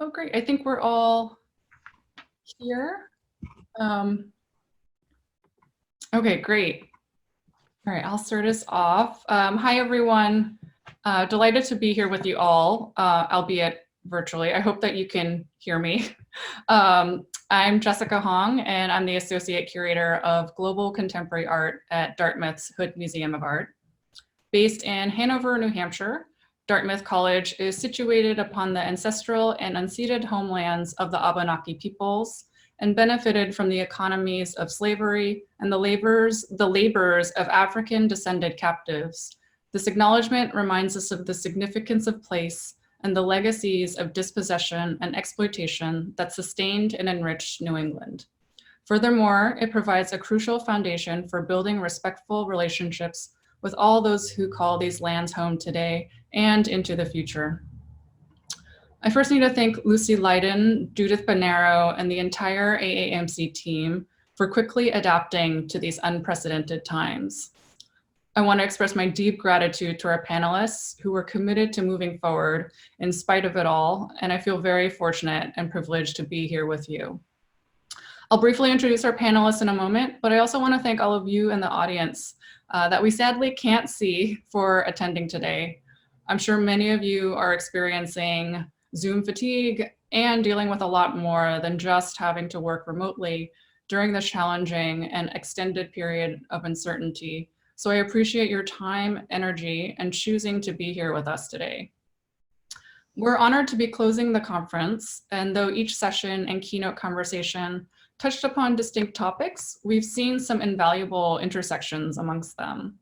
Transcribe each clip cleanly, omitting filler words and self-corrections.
Oh, great. I think we're all here. Okay, great. All right, I'll start us off. Hi, everyone. Delighted to be here with you all, albeit virtually. I hope that you can hear me. I'm Jessica Hong, and I'm the Associate Curator of Global Contemporary Art at Dartmouth's Hood Museum of Art. Based in Hanover, New Hampshire, Dartmouth College is situated upon the ancestral and unceded homelands of the Abenaki peoples and benefited from the economies of slavery and the labors of African descended captives. This acknowledgement reminds us of the significance of place and the legacies of dispossession and exploitation that sustained and enriched New England. Furthermore, it provides a crucial foundation for building respectful relationships with all those who call these lands home today and into the future. I first need to thank Lucy Leiden, Judith Bonero, and the entire AAMC team for quickly adapting to these unprecedented times. I want to express my deep gratitude to our panelists who were committed to moving forward in spite of it all, and I feel very fortunate and privileged to be here with you. I'll briefly introduce our panelists in a moment, but I also want to thank all of you in the audience that we sadly can't see for attending today. I'm sure many of you are experiencing Zoom fatigue and dealing with a lot more than just having to work remotely during this challenging and extended period of uncertainty. So I appreciate your time, energy, and choosing to be here with us today. We're honored to be closing the conference, and though each session and keynote conversation touched upon distinct topics, we've seen some invaluable intersections amongst them.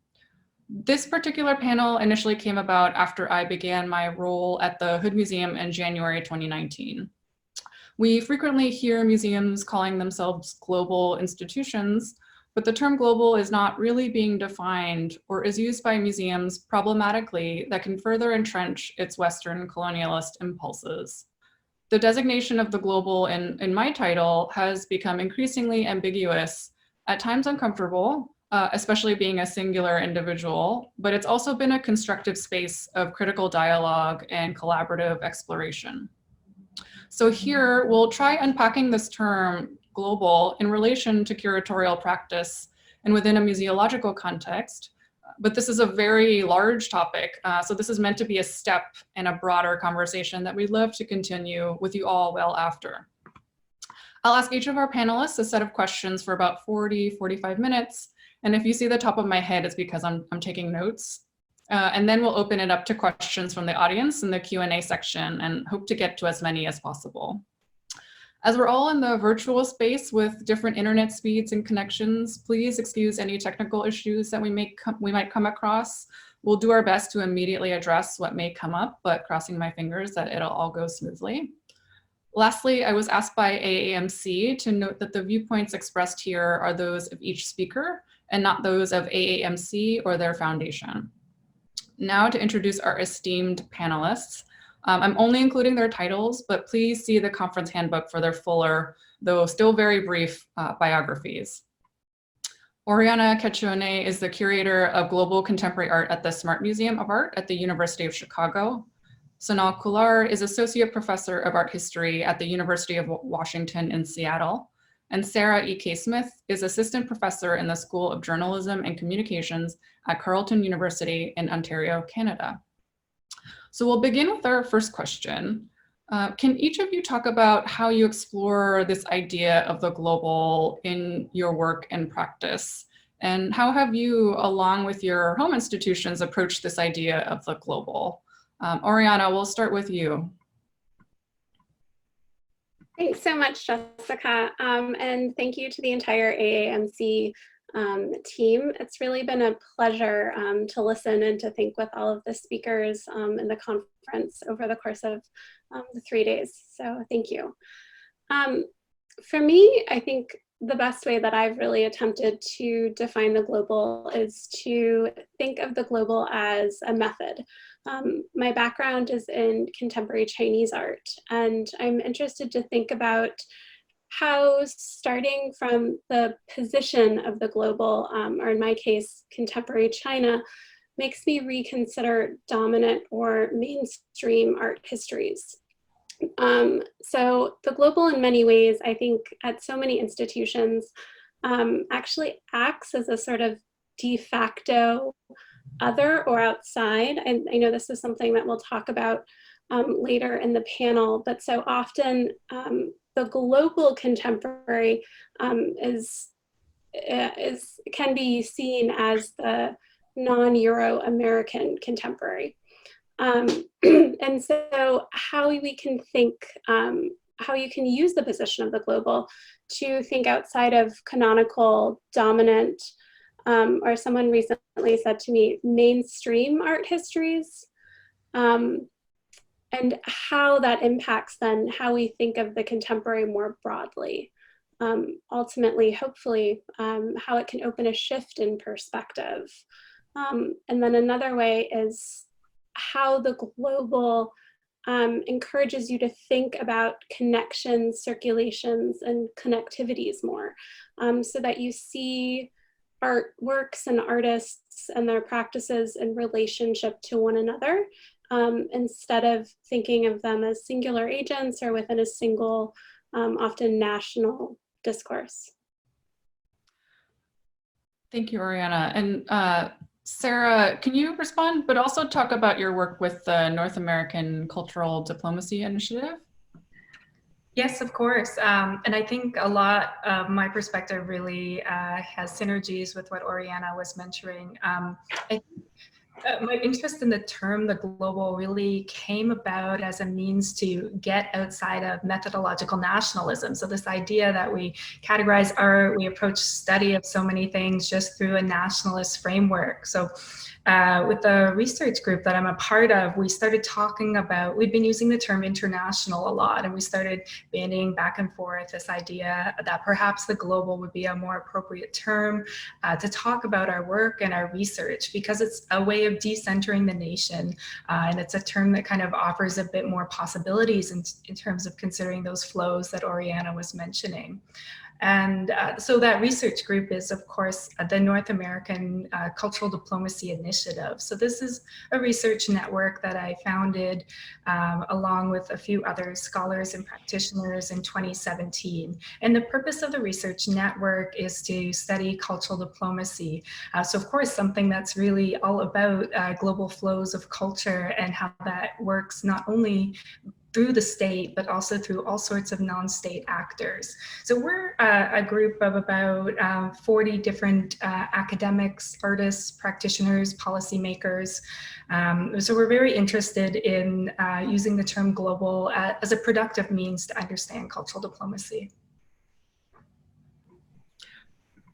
This particular panel initially came about after I began my role at the Hood Museum in January 2019. We frequently hear museums calling themselves global institutions, but the term global is not really being defined or is used by museums problematically that can further entrench its Western colonialist impulses. The designation of the global in my title has become increasingly ambiguous, at times uncomfortable, especially being a singular individual, but it's also been a constructive space of critical dialogue and collaborative exploration. So here we'll try unpacking this term global in relation to curatorial practice and within a museological context, but this is a very large topic. So this is meant to be a step in a broader conversation that we'd love to continue with you all well after. I'll ask each of our panelists a set of questions for about 45 minutes. And if you see the top of my head, it's because I'm taking notes. And then we'll open it up to questions from the audience in the Q&A section and hope to get to as many as possible. As we're all in the virtual space with different internet speeds and connections, please excuse any technical issues that we might come across. We'll do our best to immediately address what may come up, but crossing my fingers that it'll all go smoothly. Lastly, I was asked by AAMC to note that the viewpoints expressed here are those of each speaker and not those of AAMC or their foundation. Now to introduce our esteemed panelists. I'm only including their titles, but please see the conference handbook for their fuller, though still very brief, biographies. Oriana Caccione is the curator of global contemporary art at the Smart Museum of Art at the University of Chicago. Sonal Kular is associate professor of art history at the University of Washington in Seattle. And Sarah E.K. Smith is assistant professor in the School of Journalism and Communications at Carleton University in Ontario, Canada. So we'll begin with our first question. Can each of you talk about how you explore this idea of the global in your work and practice? And how have you, along with your home institutions, approached this idea of the global? Oriana, we'll start with you. Thanks so much, Jessica. And thank you to the entire AAMC team. It's really been a pleasure to listen and to think with all of the speakers in the conference over the course of the 3 days. So thank you. For me, I think the best way that I've really attempted to define the global is to think of the global as a method. My background is in contemporary Chinese art, and I'm interested to think about how starting from the position of the global, or in my case, contemporary China, makes me reconsider dominant or mainstream art histories. So the global in many ways, I think at so many institutions, actually acts as a sort of de facto other or outside. And I know this is something that we'll talk about later in the panel, but so often the global contemporary can be seen as the non-Euro-American contemporary. And so how we can think, how you can use the position of the global to think outside of canonical, dominant, or someone recently said to me, mainstream art histories, and how that impacts then how we think of the contemporary more broadly. Ultimately, hopefully, how it can open a shift in perspective. And then another way is how the global encourages you to think about connections, circulations, and connectivities more, so that you see art works and artists and their practices in relationship to one another, instead of thinking of them as singular agents or within a single, often national discourse. Thank you, Oriana. And Sarah, can you respond, but also talk about your work with the North American Cultural Diplomacy Initiative? Yes, of course. And I think a lot of my perspective really has synergies with what Oriana was mentioning. My interest in the term the global really came about as a means to get outside of methodological nationalism. So this idea that we categorize art, we approach study of so many things just through a nationalist framework. So with the research group that I'm a part of, we started talking about, we've been using the term international a lot, and we started bandying back and forth this idea that perhaps the global would be a more appropriate term to talk about our work and our research, because it's a way of decentering the nation, and it's a term that kind of offers a bit more possibilities in terms of considering those flows that Oriana was mentioning. And so that research group is, of course, the North American Cultural Diplomacy Initiative. So this is a research network that I founded along with a few other scholars and practitioners in 2017. And the purpose of the research network is to study cultural diplomacy. So of course, something that's really all about global flows of culture and how that works not only through the state, but also through all sorts of non-state actors. So we're a group of about 40 different academics, artists, practitioners, policymakers. So we're very interested in using the term global as a productive means to understand cultural diplomacy.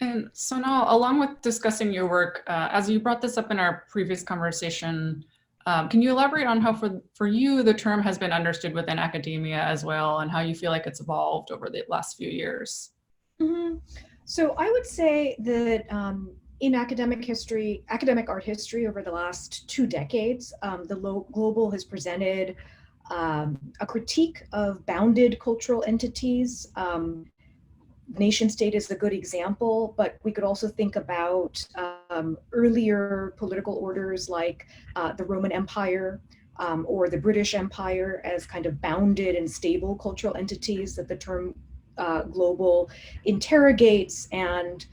And Sonal, along with discussing your work, as you brought this up in our previous conversation, can you elaborate on how for you the term has been understood within academia as well, and how you feel like it's evolved over the last few years? Mm-hmm. So I would say that in academic art history over the last 2 decades, the global has presented a critique of bounded cultural entities. Nation state is a good example, but we could also think about earlier political orders like the Roman Empire or the British Empire as kind of bounded and stable cultural entities that the term global interrogates and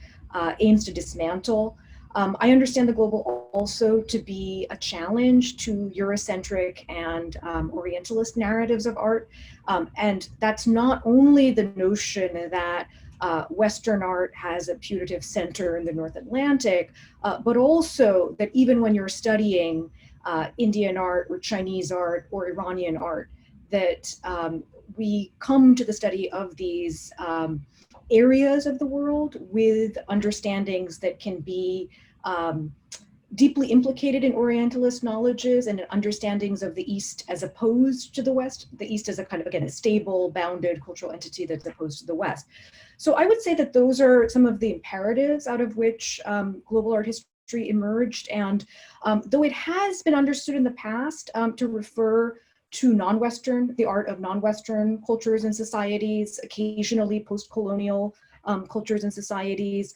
aims to dismantle. I understand the global also to be a challenge to Eurocentric and Orientalist narratives of art. And that's not only the notion that Western art has a putative center in the North Atlantic, but also that even when you're studying Indian art or Chinese art or Iranian art, that we come to the study of these areas of the world with understandings that can be deeply implicated in Orientalist knowledges and understandings of the East as opposed to the West. The East is a kind of, again, a stable, bounded cultural entity that's opposed to the West. So I would say that those are some of the imperatives out of which global art history emerged. And though it has been understood in the past to refer to non-Western, the art of non-Western cultures and societies, occasionally post-colonial cultures and societies,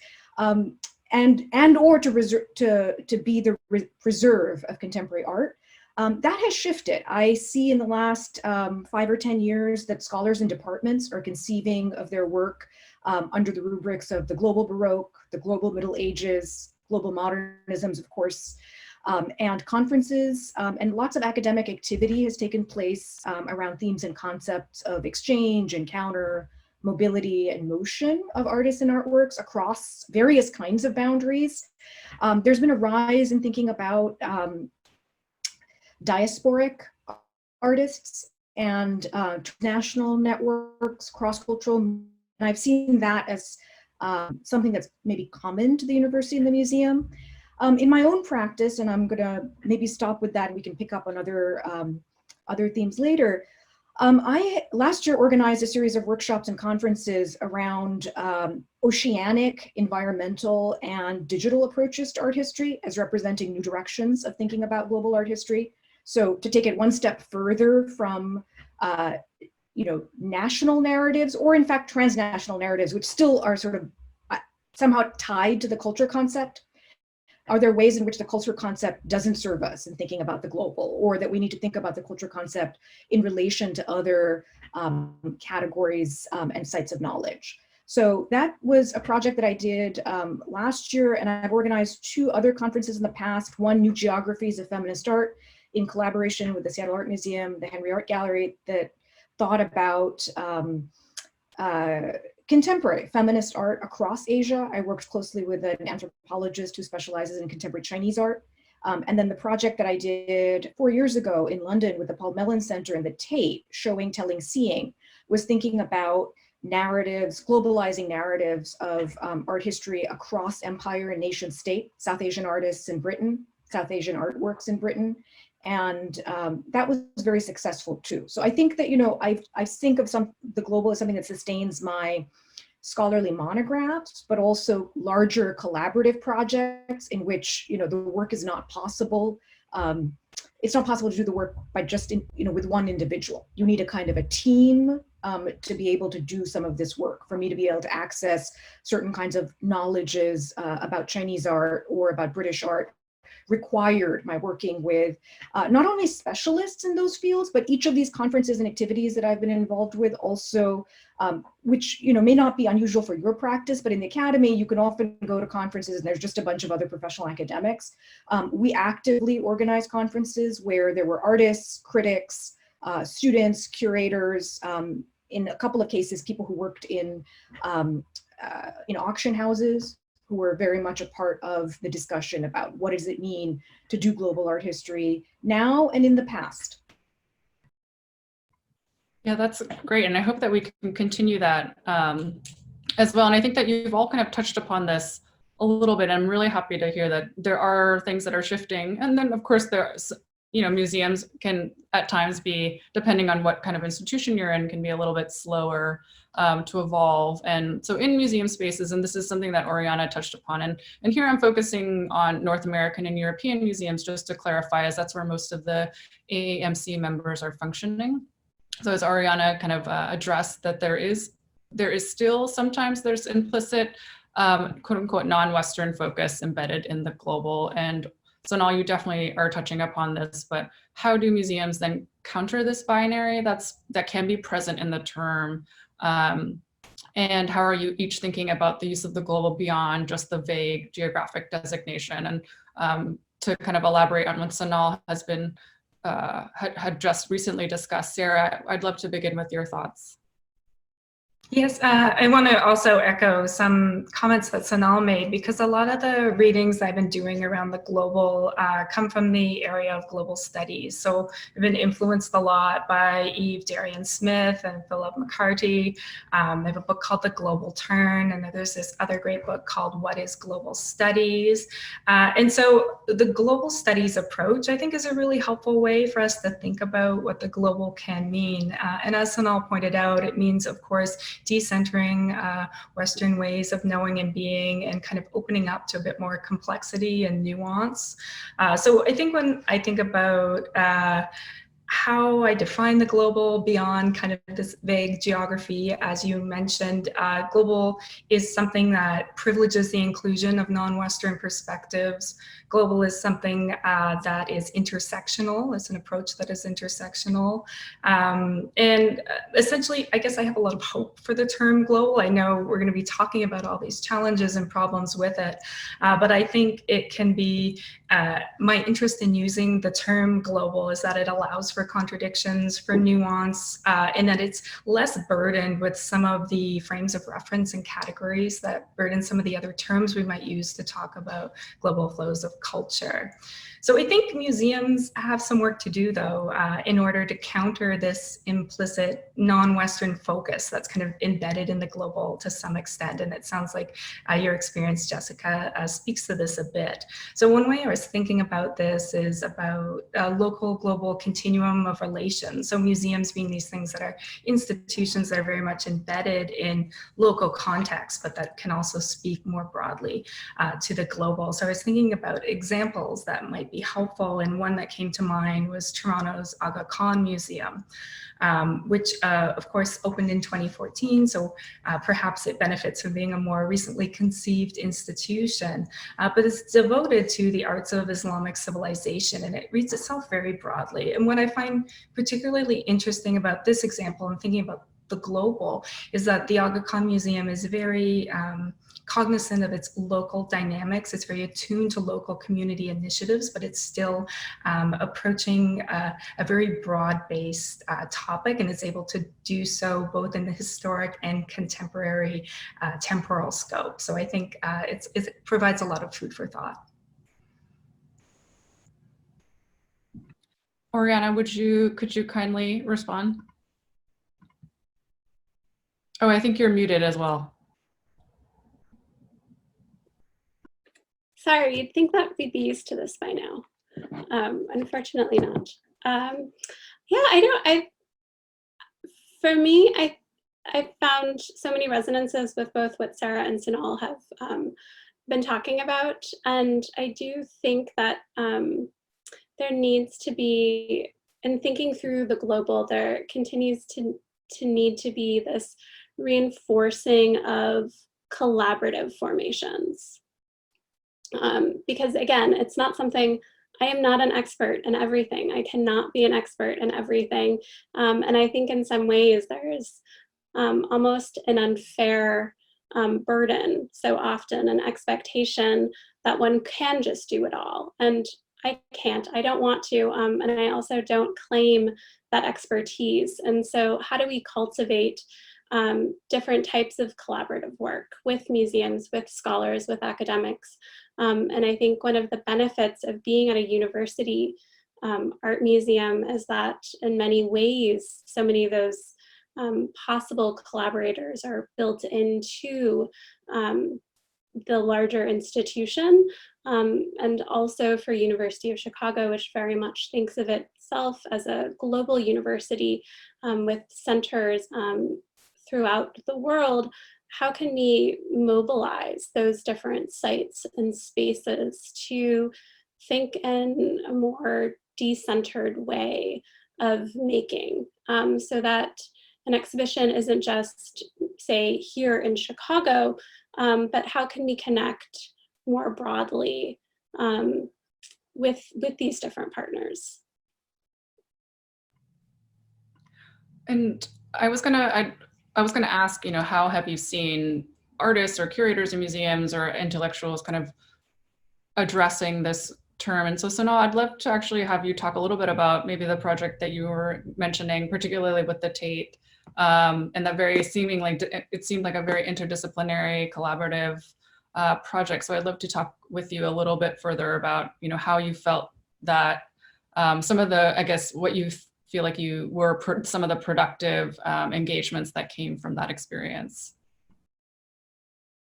and or to be the preserve of contemporary art. That has shifted. I see in the last 5 or 10 years that scholars and departments are conceiving of their work under the rubrics of the global Baroque, the global Middle Ages, global modernisms, of course, and conferences, and lots of academic activity has taken place around themes and concepts of exchange, encounter, mobility, and motion of artists and artworks across various kinds of boundaries. There's been a rise in thinking about diasporic artists and national networks, cross-cultural, and I've seen that as something that's maybe common to the university and the museum. In my own practice, and I'm gonna maybe stop with that and we can pick up on other themes later, I last year organized a series of workshops and conferences around oceanic, environmental, and digital approaches to art history as representing new directions of thinking about global art history. So to take it one step further from national narratives, or in fact transnational narratives, which still are sort of somehow tied to the culture concept. Are there ways in which the culture concept doesn't serve us in thinking about the global, or that we need to think about the culture concept in relation to other categories and sites of knowledge? So that was a project that I did last year, and I've organized 2 other conferences in the past. One, New Geographies of Feminist Art, in collaboration with the Seattle Art Museum, the Henry Art Gallery, that thought about contemporary feminist art across Asia. I worked closely with an anthropologist who specializes in contemporary Chinese art. And then the project that I did 4 years ago in London with the Paul Mellon Center and the Tate, Showing, Telling, Seeing, was thinking about narratives, globalizing narratives of art history across empire and nation state, South Asian artists in Britain, South Asian artworks in Britain. And that was very successful too. So I think that, I think of the global as something that sustains my scholarly monographs, but also larger collaborative projects in which, the work is not possible. It's not possible to do the work by just, with one individual. You need a kind of a team to be able to do some of this work, for me to be able to access certain kinds of knowledges about Chinese art or about British art required my working with not only specialists in those fields, but each of these conferences and activities that I've been involved with also, which may not be unusual for your practice, but in the academy, you can often go to conferences and there's just a bunch of other professional academics. We actively organize conferences where there were artists, critics, students, curators, in a couple of cases, people who worked in auction houses, who were very much a part of the discussion about what does it mean to do global art history now and in the past. Yeah, that's great. And I hope that we can continue that as well. And I think that you've all kind of touched upon this a little bit. I'm really happy to hear that there are things that are shifting. And then of course there's, museums can at times be, depending on what kind of institution you're in, can be a little bit slower to evolve. And so in museum spaces, and this is something that Oriana touched upon, and here I'm focusing on North American and European museums, just to clarify, as that's where most of the AAMC members are functioning. So as Oriana kind of addressed, that there is still, sometimes there's implicit quote unquote non-Western focus embedded in the global. And so now you definitely are touching upon this, but how do museums then counter this binary that can be present in the term? And how are you each thinking about the use of the global beyond just the vague geographic designation? And to kind of elaborate on what Sanal has been, had just recently discussed, Sarah, I'd love to begin with your thoughts. Yes, I want to also echo some comments that Sanal made, because a lot of the readings I've been doing around the global come from the area of global studies. So I've been influenced a lot by Eve Darian-Smith and Philip McCarty. I have a book called The Global Turn, and there's this other great book called What is Global Studies? And so the global studies approach, I think, is a really helpful way for us to think about what the global can mean. And as Sanal pointed out, it means, of course, decentering Western ways of knowing and being, and kind of opening up to a bit more complexity and nuance. So I think when I think about how I define the global beyond kind of this vague geography. As you mentioned, global is something that privileges the inclusion of non-Western perspectives. Global is something that is intersectional. It's an approach that is intersectional. And essentially, I guess I have a lot of hope for the term global. I know we're going to be talking about all these challenges and problems with it, but I think it can be, my interest in using the term global is that it allows for contradictions, for nuance, and that it's less burdened with some of the frames of reference and categories that burden some of the other terms we might use to talk about global flows of culture. So I think museums have some work to do, though, in order to counter this implicit non-Western focus that's kind of embedded in the global to some extent. And it sounds like your experience, Jessica, speaks to this a bit. So one way I was thinking about this is about a local global continuum of relations. So museums being these things that are institutions that are very much embedded in local context, but that can also speak more broadly to the global. So I was thinking about examples that might be helpful, and one that came to mind was Toronto's Aga Khan Museum, which of course opened in 2014, so perhaps it benefits from being a more recently conceived institution, but it's devoted to the arts of Islamic civilization, and it reads itself very broadly. And what I find particularly interesting about this example and thinking about the global is that the Aga Khan Museum is very cognizant of its local dynamics. It's very attuned to local community initiatives, but it's still approaching a very broad-based topic, and it's able to do so both in the historic and contemporary temporal scope. So I think it provides a lot of food for thought. Oriana, could you kindly respond? Oh, I think you're muted as well. Sorry, you'd think that we'd be used to this by now. Unfortunately not. Yeah, for me, I found so many resonances with both what Sarah and Sunal have been talking about. And I do think that there needs to be, in thinking through the global, there continues to need to be this reinforcing of collaborative formations. Because again, it's not something, I am not an expert in everything. I cannot be an expert in everything. And I think in some ways there's almost an unfair burden so often, an expectation that one can just do it all. And I can't, I don't want to, and I also don't claim that expertise. And so how do we cultivate different types of collaborative work with museums, with scholars, with academics? And I think one of the benefits of being at a university art museum is that in many ways, so many of those possible collaborators are built into the larger institution. And also for University of Chicago, which very much thinks of itself as a global university with centers throughout the world, how can we mobilize those different sites and spaces to think in a more decentered way of making, so that an exhibition isn't just, say, here in Chicago, but how can we connect more broadly with these different partners? And I was gonna ask, how have you seen artists or curators in museums or intellectuals kind of addressing this term? And so Sonal, I'd love to actually have you talk a little bit about maybe the project that you were mentioning, particularly with the Tate, and that it seemed like a very interdisciplinary, collaborative project. So I'd love to talk with you a little bit further about, how you felt that some of the, I guess, what you feel like you were some of the productive engagements that came from that experience.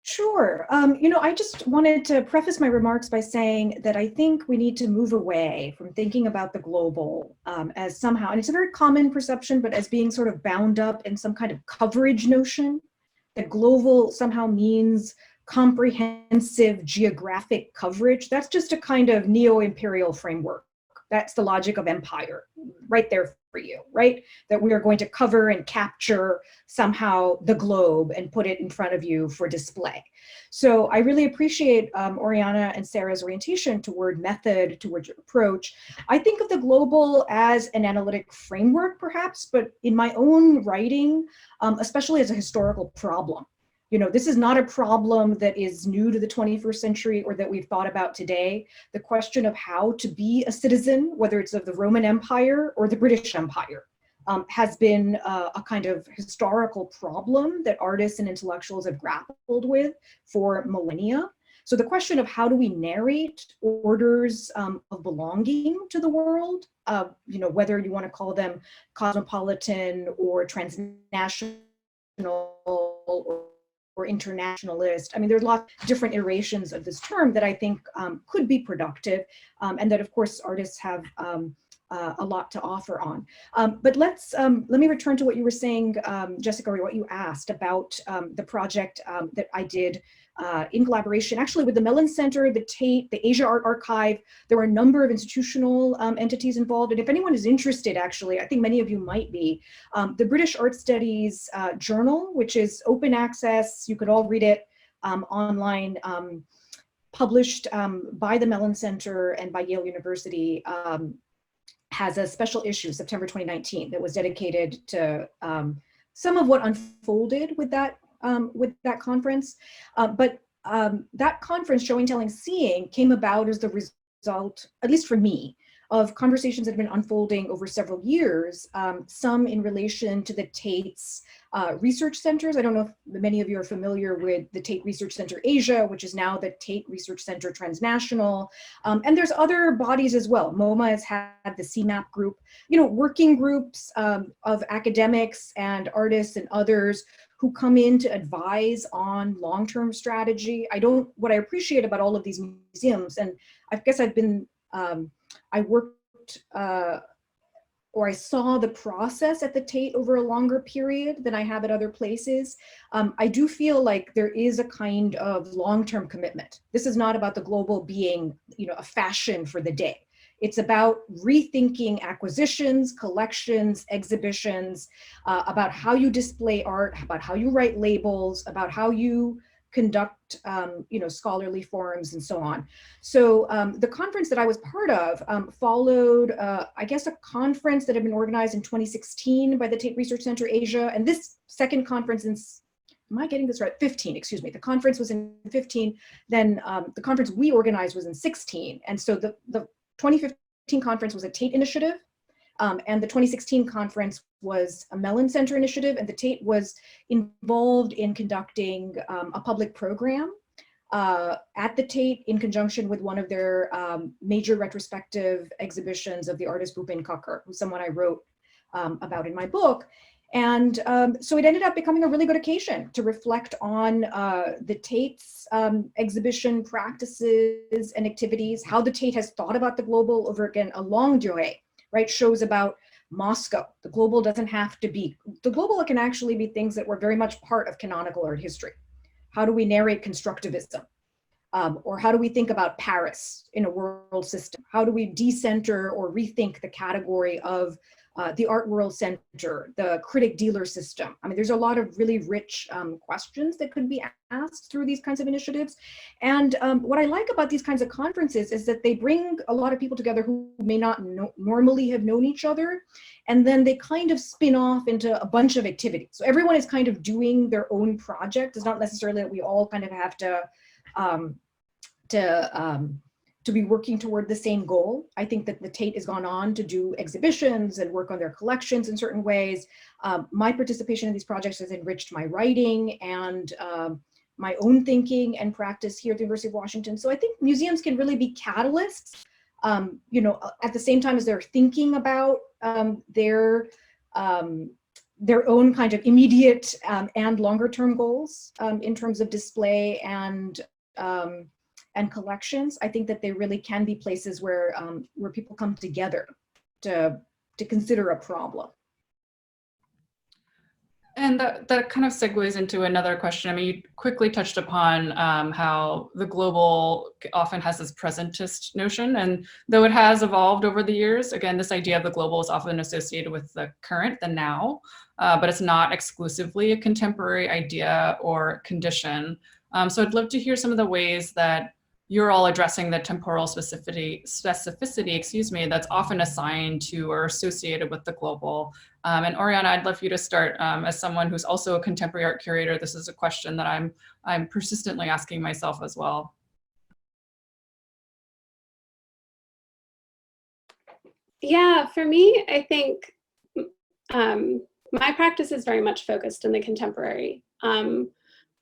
Sure. I just wanted to preface my remarks by saying that I think we need to move away from thinking about the global as somehow, and it's a very common perception, but as being sort of bound up in some kind of coverage notion, that global somehow means comprehensive geographic coverage. That's just a kind of neo-imperial framework That's the logic of empire right there for you, right? That we are going to cover and capture somehow the globe and put it in front of you for display. So I really appreciate Oriana and Sarah's orientation toward method, toward your approach. I think of the global as an analytic framework, perhaps, but in my own writing, especially as a historical problem. You know, this is not a problem that is new to the 21st century or that we've thought about today. The question of how to be a citizen, whether it's of the Roman Empire or the British Empire, has been a kind of historical problem that artists and intellectuals have grappled with for millennia. So the question of how do we narrate orders of belonging to the world, you know, whether you want to call them cosmopolitan or transnational or internationalist. I mean, there's lots of different iterations of this term that I think could be productive, and that of course artists have a lot to offer on. But let me return to what you were saying, Jessica, or what you asked about the project that I did in collaboration actually with the Mellon Center, the Tate, the Asia Art Archive. There were a number of institutional entities involved. And if anyone is interested, actually, I think many of you might be, the British Art Studies Journal, which is open access, you could all read it online, published by the Mellon Center and by Yale University, has a special issue, September 2019, that was dedicated to some of what unfolded with that conference. But that conference, Showing, Telling, Seeing, came about as the result, at least for me, of conversations that have been unfolding over several years, some in relation to the Tate's research centers. I don't know if many of you are familiar with the Tate Research Center Asia, which is now the Tate Research Center Transnational. And there's other bodies as well. MoMA has had the CMAP group, you know, working groups of academics and artists and others who come in to advise on long-term strategy. What I appreciate about all of these museums, and I guess I've been, I worked, or I saw the process at the Tate over a longer period than I have at other places. I do feel like there is a kind of long-term commitment. This is not about the global being, you know, a fashion for the day. It's about rethinking acquisitions, collections, exhibitions, about how you display art, about how you write labels, about how you conduct, you know, scholarly forums and so on. So the conference that I was part of followed, I guess, a conference that had been organized in 2016 by the Tate Research Center Asia. And this second conference in, am I getting this right? 15, excuse me. The conference was in 15. Then the conference we organized was in 16. And so the 2015 conference was a Tate initiative. And the 2016 conference was a Mellon Center initiative, and the Tate was involved in conducting a public program at the Tate in conjunction with one of their major retrospective exhibitions of the artist Bhupen Kakkar, who's someone I wrote about in my book. And so it ended up becoming a really good occasion to reflect on the Tate's exhibition practices and activities, how the Tate has thought about the global over, again, a longue durée, right? Shows about Moscow. The global doesn't have to be, the global can actually be things that were very much part of canonical art history. How do we narrate constructivism? Or how do we think about Paris in a world system? How do we decenter or rethink the category of the art world center, the critic dealer system? I mean, there's a lot of really rich questions that could be asked through these kinds of initiatives. And what I like about these kinds of conferences is that they bring a lot of people together who may not normally have known each other. And then they kind of spin off into a bunch of activities. So everyone is kind of doing their own project. It's not necessarily that we all kind of have to be working toward the same goal. I think that the Tate has gone on to do exhibitions and work on their collections in certain ways. My participation in these projects has enriched my writing and my own thinking and practice here at the University of Washington. So I think museums can really be catalysts, you know, at the same time as they're thinking about their own kind of immediate and longer term goals in terms of display and collections. I think that they really can be places where people come together to consider a problem. And that kind of segues into another question. I mean, you quickly touched upon how the global often has this presentist notion, and though it has evolved over the years, again, this idea of the global is often associated with the current, the now, but it's not exclusively a contemporary idea or condition. So I'd love to hear some of the ways that you're all addressing the temporal specificity, excuse me, that's often assigned to or associated with the global. And Oriana, I'd love for you to start. As someone who's also a contemporary art curator, this is a question that I'm persistently asking myself as well. Yeah, for me, I think my practice is very much focused in the contemporary.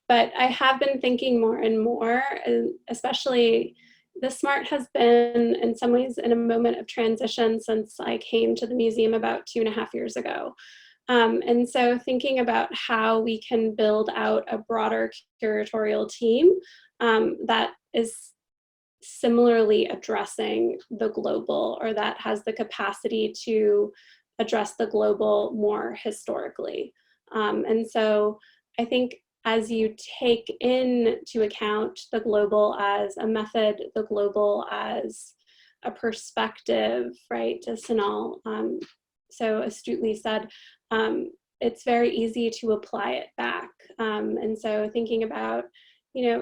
But I have been thinking more and more, and especially the SMART has been in some ways in a moment of transition since I came to the museum about 2.5 years ago. And so thinking about how we can build out a broader curatorial team that is similarly addressing the global, or that has the capacity to address the global more historically. And so I think as you take into account the global as a method, the global as a perspective, right, as Sanal so astutely said, it's very easy to apply it back. And so thinking about,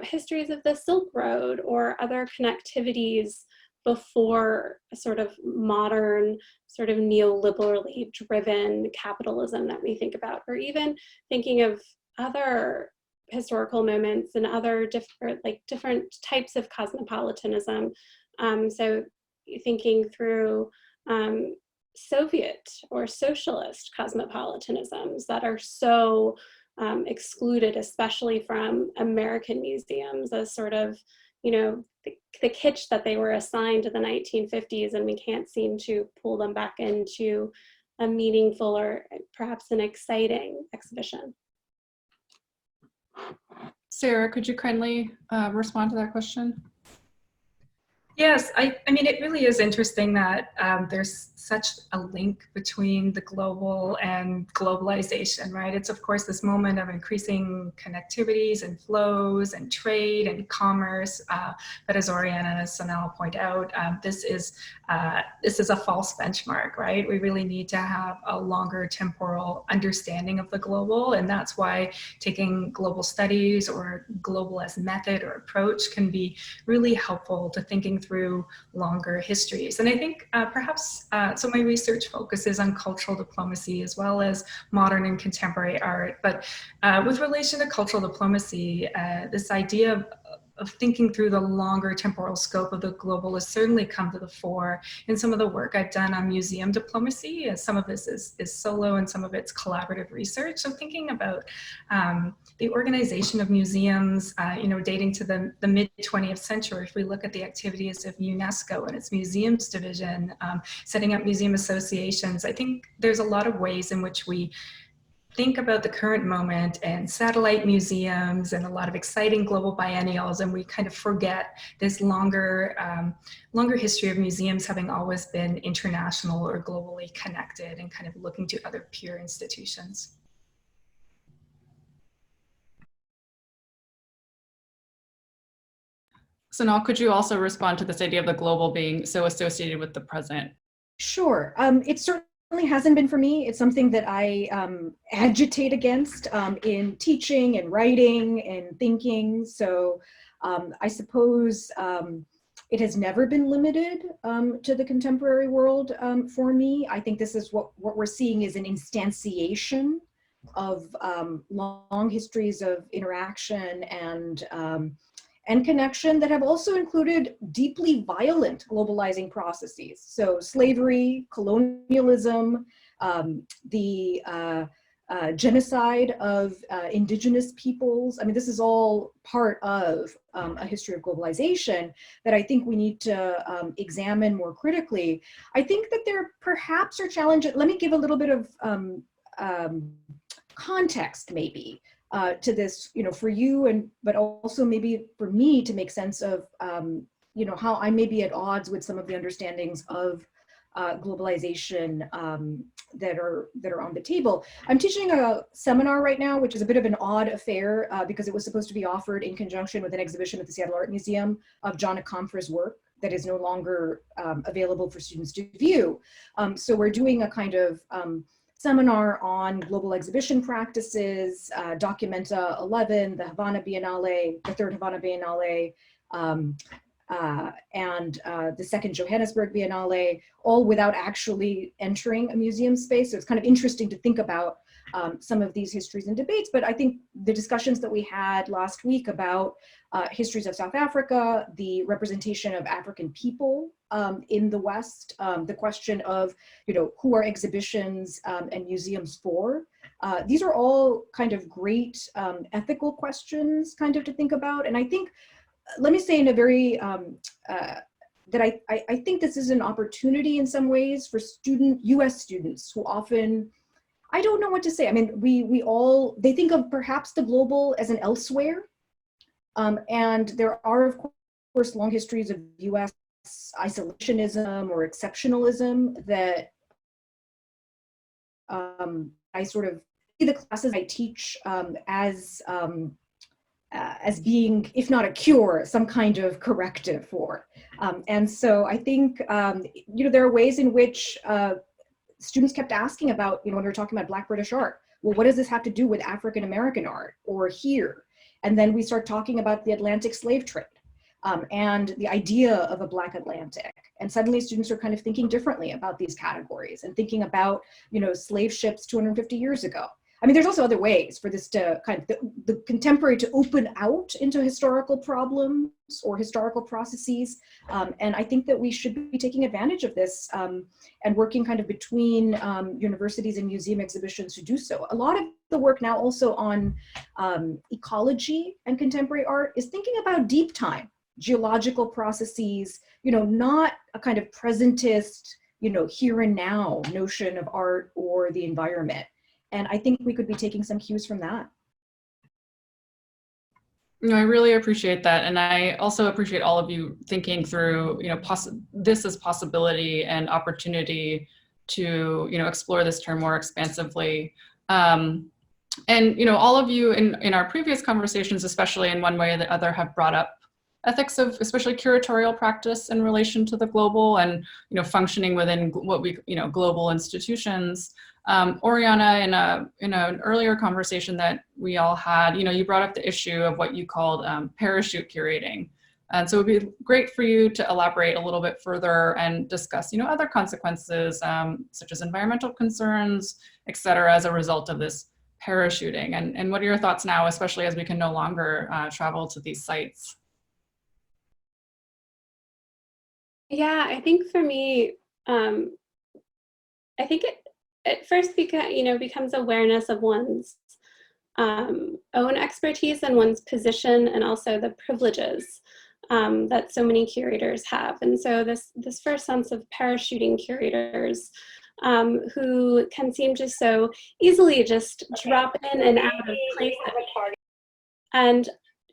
histories of the Silk Road or other connectivities before sort of modern, sort of neoliberally driven capitalism that we think about, or even thinking of other historical moments and other different types of cosmopolitanism. So thinking through Soviet or socialist cosmopolitanisms that are so excluded, especially from American museums, as sort of, the kitsch that they were assigned to the 1950s, and we can't seem to pull them back into a meaningful or perhaps an exciting exhibition. Sarah, could you kindly respond to that question? Yes, I mean, it really is interesting that there's such a link between the global and globalization, right? It's, of course, this moment of increasing connectivities and flows and trade and commerce. But as Oriana and Sanal point out, this is a false benchmark, right? We really need to have a longer temporal understanding of the global. And that's why taking global studies or global as method or approach can be really helpful to thinking through longer histories. And I think perhaps, so my research focuses on cultural diplomacy as well as modern and contemporary art. But with relation to cultural diplomacy, this idea of thinking through the longer temporal scope of the global has certainly come to the fore in some of the work I've done on museum diplomacy. Some of this is solo and some of it's collaborative research. So thinking about the organization of museums, dating to the mid-20th century, if we look at the activities of UNESCO and its museums division, setting up museum associations, I think there's a lot of ways in which we think about the current moment and satellite museums and a lot of exciting global biennials, and we kind of forget this longer history of museums having always been international or globally connected and kind of looking to other peer institutions. Sonal, could you also respond to this idea of the global being so associated with the present? Sure. It certainly hasn't been for me. It's something that I agitate against in teaching and writing and thinking. So I suppose it has never been limited to the contemporary world for me. I think this is what we're seeing is an instantiation of long histories of interaction and connection that have also included deeply violent globalizing processes. So slavery, colonialism, the genocide of indigenous peoples. I mean, this is all part of a history of globalization that I think we need to examine more critically. I think that there perhaps are challenges. Let me give a little bit of context maybe. To this, for you, but also maybe for me to make sense of, how I may be at odds with some of the understandings of globalization that are on the table. I'm teaching a seminar right now, which is a bit of an odd affair because it was supposed to be offered in conjunction with an exhibition at the Seattle Art Museum of John Akomfr's work that is no longer available for students to view. So we're doing a kind of seminar on global exhibition practices, Documenta 11, the Havana Biennale, the third Havana Biennale, and the second Johannesburg Biennale, all without actually entering a museum space. So it's kind of interesting to think about some of these histories and debates, but I think the discussions that we had last week about histories of South Africa, the representation of African people in the West, the question of, who are exhibitions and museums for? These are all kind of great ethical questions kind of to think about. And I think, let me say in a very, that I think this is an opportunity in some ways for US students who often, I don't know what to say. I mean, they think of perhaps the global as an elsewhere. And there are, of course, long histories of US isolationism or exceptionalism that I sort of see the classes I teach as being, if not a cure, some kind of corrective for. And so I think, there are ways in which students kept asking about, when we were talking about Black British art, well, what does this have to do with African American art or here? And then we start talking about the Atlantic slave trade and the idea of a Black Atlantic. And suddenly students are kind of thinking differently about these categories and thinking about, slave ships 250 years ago. I mean, there's also other ways for this to kind of, the contemporary to open out into historical problems or historical processes. And I think that we should be taking advantage of this and working kind of between universities and museum exhibitions to do so. A lot of the work now also on ecology and contemporary art is thinking about deep time, geological processes, not a kind of presentist, here and now notion of art or the environment. And I think we could be taking some cues from that. I really appreciate that. And I also appreciate all of you thinking through, this as possibility and opportunity to, explore this term more expansively. And, all of you in our previous conversations, especially in one way or the other, have brought up ethics of especially curatorial practice in relation to the global and, functioning within what we, global institutions. Oriana, in an earlier conversation that we all had, you brought up the issue of what you called parachute curating. And so it would be great for you to elaborate a little bit further and discuss, other consequences such as environmental concerns, et cetera, as a result of this parachuting. And what are your thoughts now, especially as we can no longer travel to these sites? Yeah, I think for me, I think it first becomes awareness of one's own expertise and one's position, and also the privileges that so many curators have. And so this first sense of parachuting curators who can seem to so easily just drop in and out of places. And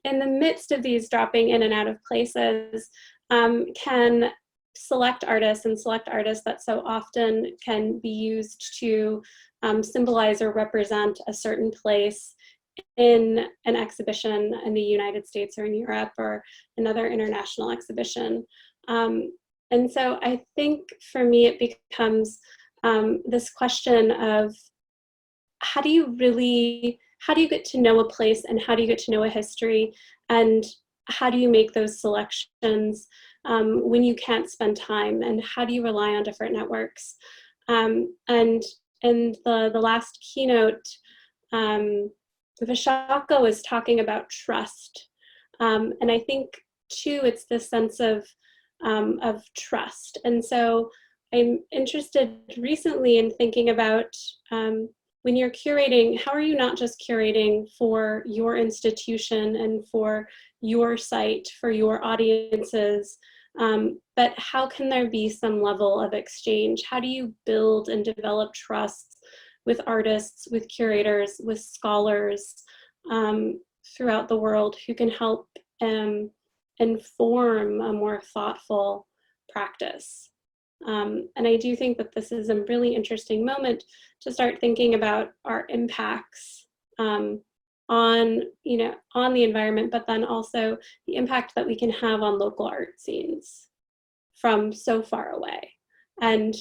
in the midst of these dropping in and out of places, can select artists that so often can be used to symbolize or represent a certain place in an exhibition in the United States or in Europe or another international exhibition. And so I think for me it becomes this question of how do you get to know a place, and how do you get to know a history, and how do you make those selections when you can't spend time, and how do you rely on different networks? And in the last keynote, Vishaka was talking about trust. And I think too, it's this sense of trust. And so I'm interested recently in thinking about when you're curating, how are you not just curating for your institution and for your site, for your audiences, but how can there be some level of exchange? How do you build and develop trust with artists, with curators, with scholars throughout the world who can help inform a more thoughtful practice? And I do think that this is a really interesting moment to start thinking about our impacts on the environment, but then also the impact that we can have on local art scenes from so far away, and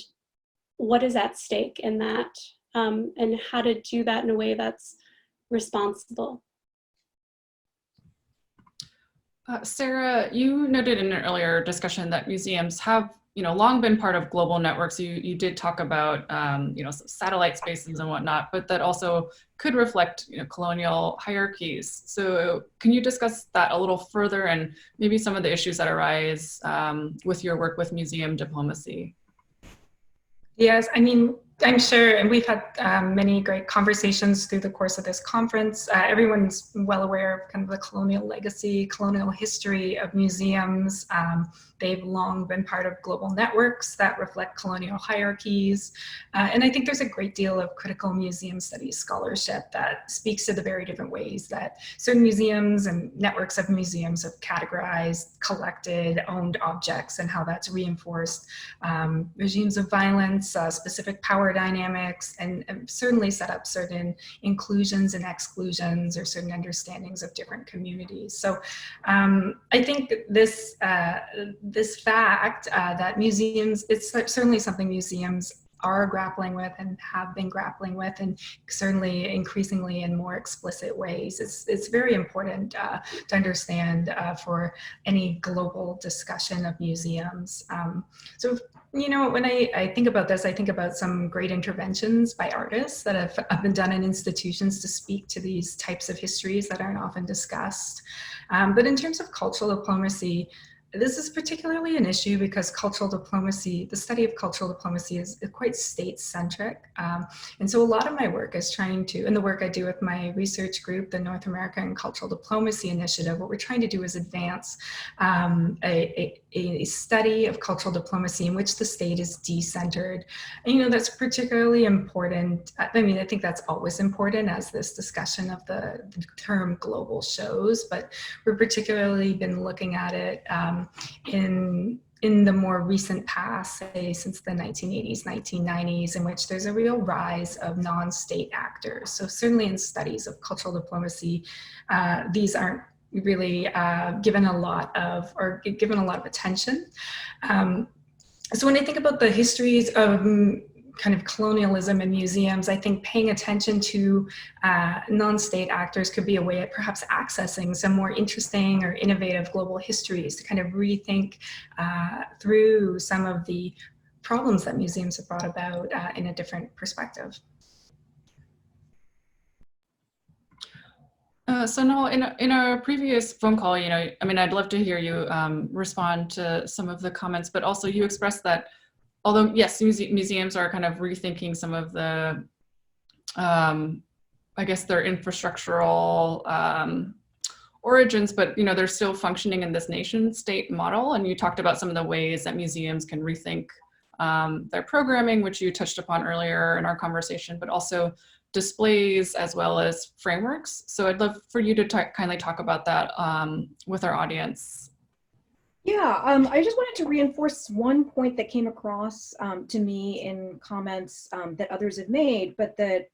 what is at stake in that, and how to do that in a way that's responsible. Sarah, you noted in an earlier discussion that museums have, long been part of global networks. You did talk about, satellite spaces and whatnot, but that also could reflect, colonial hierarchies. So can you discuss that a little further and maybe some of the issues that arise with your work with museum diplomacy? Yes, I mean, I'm sure, and we've had many great conversations through the course of this conference. Everyone's well aware of kind of the colonial legacy, colonial history of museums. They've long been part of global networks that reflect colonial hierarchies. And I think there's a great deal of critical museum studies scholarship that speaks to the very different ways that certain museums and networks of museums have categorized, collected, owned objects, and how that's reinforced regimes of violence, specific power dynamics, and certainly set up certain inclusions and exclusions or certain understandings of different communities. So I think this fact that museums, it's certainly something museums are grappling with and have been grappling with, and certainly increasingly in more explicit ways. It's very important to understand for any global discussion of museums. So, when I think about this, I think about some great interventions by artists that have been done in institutions to speak to these types of histories that aren't often discussed. But in terms of cultural diplomacy, this is particularly an issue because cultural diplomacy, the study of cultural diplomacy is quite state-centric. And so a lot of my work is trying to, and the work I do with my research group, the North American Cultural Diplomacy Initiative, what we're trying to do is advance a study of cultural diplomacy in which the state is decentered. And, that's particularly important. I mean, I think that's always important, as this discussion of the term global shows, but we've particularly been looking at it in the more recent past, say since the 1980s, 1990s, in which there's a real rise of non-state actors. So certainly in studies of cultural diplomacy, these aren't really given a lot of attention. So when I think about the histories of kind of colonialism in museums, I think paying attention to non-state actors could be a way at perhaps accessing some more interesting or innovative global histories to kind of rethink through some of the problems that museums have brought about in a different perspective. So Noel, in our previous phone call, I'd love to hear you respond to some of the comments, but also you expressed that although, yes, museums are kind of rethinking some of the, I guess, their infrastructural origins, but they're still functioning in this nation-state model. And you talked about some of the ways that museums can rethink their programming, which you touched upon earlier in our conversation, but also displays as well as frameworks. So I'd love for you to kindly talk about that with our audience. Yeah, I just wanted to reinforce one point that came across to me in comments that others have made, but that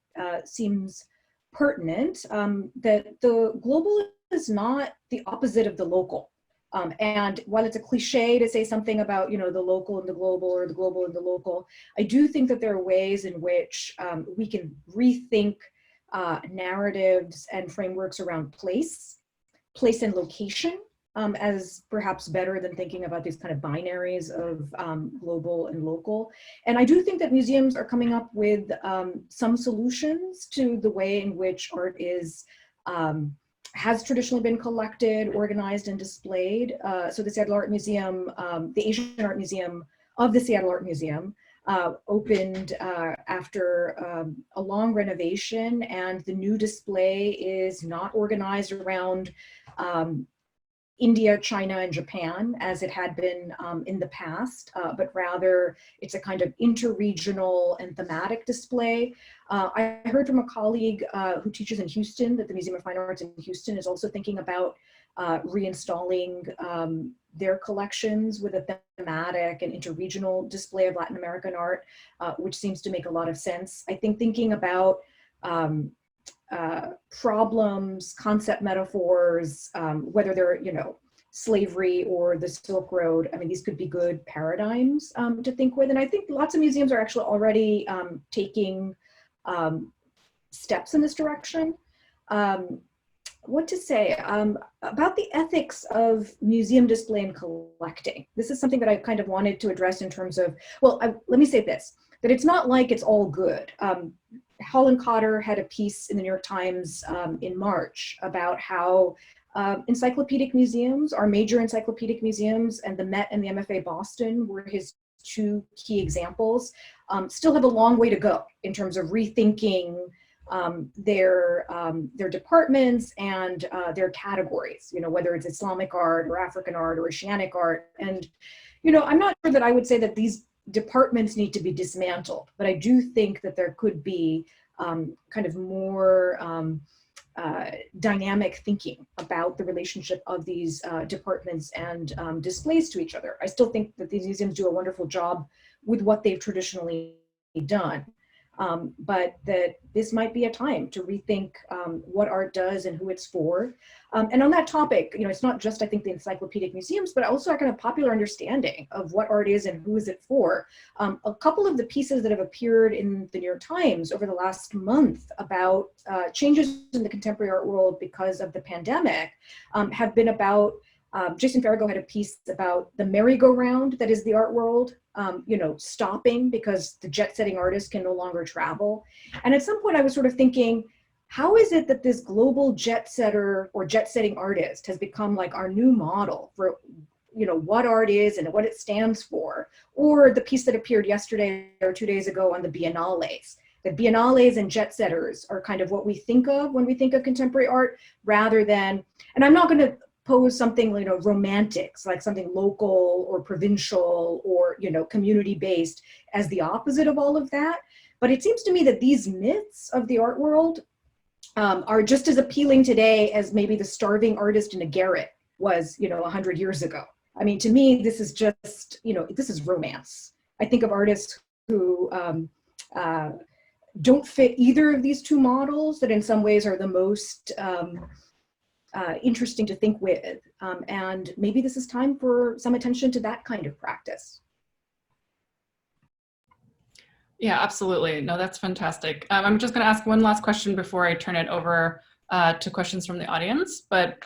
seems pertinent, that the global is not the opposite of the local. And while it's a cliche to say something about, the local and the global, or the global and the local, I do think that there are ways in which we can rethink narratives and frameworks around place and location, as perhaps better than thinking about these kind of binaries of global and local. And I do think that museums are coming up with some solutions to the way in which art is has traditionally been collected, organized, and displayed. So the Seattle Art Museum, the Asian Art Museum of the Seattle Art Museum, opened after a long renovation, and the new display is not organized around India, China, and Japan as it had been in the past, but rather it's a kind of interregional and thematic display. I heard from a colleague who teaches in Houston that the Museum of Fine Arts in Houston is also thinking about reinstalling their collections with a thematic and interregional display of Latin American art, which seems to make a lot of sense. I think thinking about problems, concept metaphors, whether they're, slavery or the Silk Road, I mean, these could be good paradigms to think with. And I think lots of museums are actually already taking steps in this direction. What to say about the ethics of museum display and collecting. This is something that I kind of wanted to address in terms of, well, let me say this, that it's not like it's all good. Holland Cotter had a piece in the New York Times in March about how encyclopedic museums, our major encyclopedic museums, and the Met and the MFA Boston were his two key examples, still have a long way to go in terms of rethinking their departments and their categories, whether it's Islamic art or African art or Oceanic art. And, I'm not sure that I would say that these departments need to be dismantled, but I do think that there could be kind of more dynamic thinking about the relationship of these departments and displays to each other. I still think that these museums do a wonderful job with what they've traditionally done. But that this might be a time to rethink what art does and who it's for. And on that topic, it's not just, I think, the encyclopedic museums, but also a kind of popular understanding of what art is and who is it for. A couple of the pieces that have appeared in the New York Times over the last month about changes in the contemporary art world because of the pandemic have been about, Jason Farrago had a piece about the merry-go-round that is the art world, stopping because the jet-setting artists can no longer travel. And at some point I was sort of thinking, how is it that this global jet-setter or jet-setting artist has become like our new model for, what art is and what it stands for? Or the piece that appeared yesterday or 2 days ago on the biennales. The biennales and jet-setters are kind of what we think of when we think of contemporary art, rather than, and I'm not going to pose something, romantics, like something local or provincial or, community-based as the opposite of all of that. But it seems to me that these myths of the art world are just as appealing today as maybe the starving artist in a garret was, 100 years ago. I mean, to me, this is just, this is romance. I think of artists who don't fit either of these two models that in some ways are the most interesting to think with. And maybe this is time for some attention to that kind of practice. Yeah, absolutely. No, that's fantastic. I'm just going to ask one last question before I turn it over to questions from the audience. But